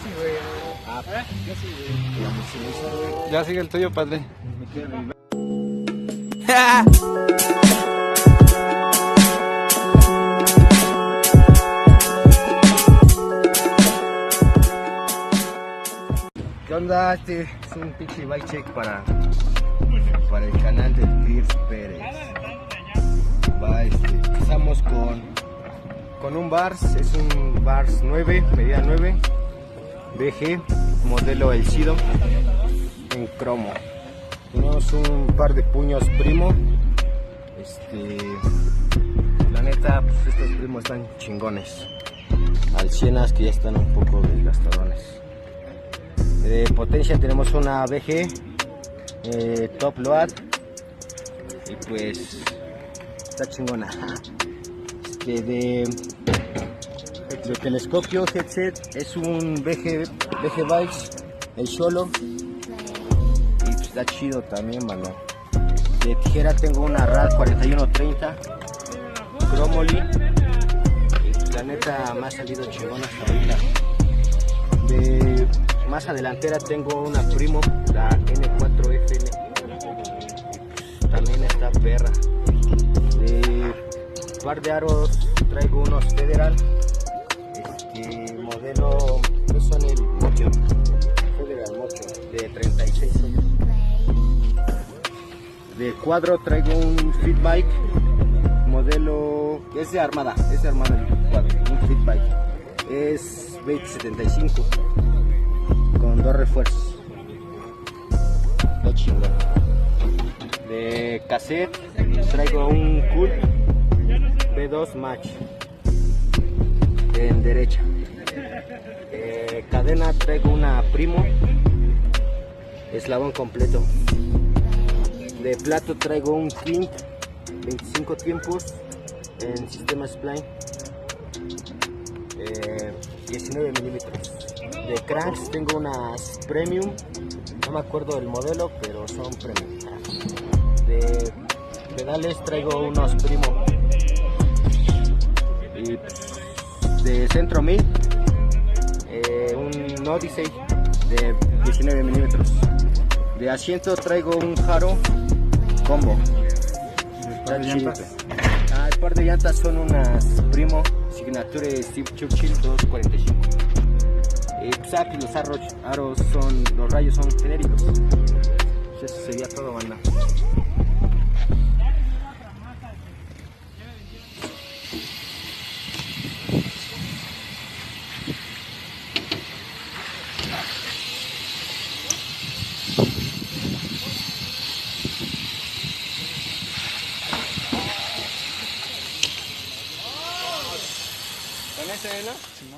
sí, güey. Yo sí, güey. Ya sigue el tuyo, padre. ¿Qué onda? Este es un pinche bike check para el canal del Pierce Pérez. Empezamos con un Bars, es un Bars 9, medida 9, BG, modelo El Sido, en cromo. Tenemos un par de puños primo. La neta, pues estos primos están chingones. Al cienas que ya están un poco desgastadones. De potencia tenemos una BG Top Load y pues está chingona. De telescopio headset es un BG Bikes, el solo, y pues está chido también, mano. De tijera tengo una RAD 4130 Chromoly y pues, la neta me ha salido chingona hasta ahorita. De más adelantera tengo una Primo, la N4FN, también está perra. De par de aros traigo unos Federal, modelo, que son el Mocho, Federal Mocho, de 36 años. De cuadro traigo un Fit Bike, modelo, es de armada el cuadro, un Fit Bike, es 2075. Con 2 refuerzos. Lo chingón. De cassette traigo un Cool B2 Match en derecha. Cadena traigo una Primo eslabón completo. De plato traigo un King 25 tiempos en sistema spline, 19 milímetros. De cranks tengo unas premium, no me acuerdo del modelo, pero son premium. De pedales traigo unos primo. Y de centro 1000, un Odyssey de 19 milímetros. De asiento traigo un Haro Combo. El par de llantas son unas Primo Signature Steve Churchill 245. Pues aquí los aros son, los rayos son genéricos. Pues eso sería todo, banda. Con ese, ¿no?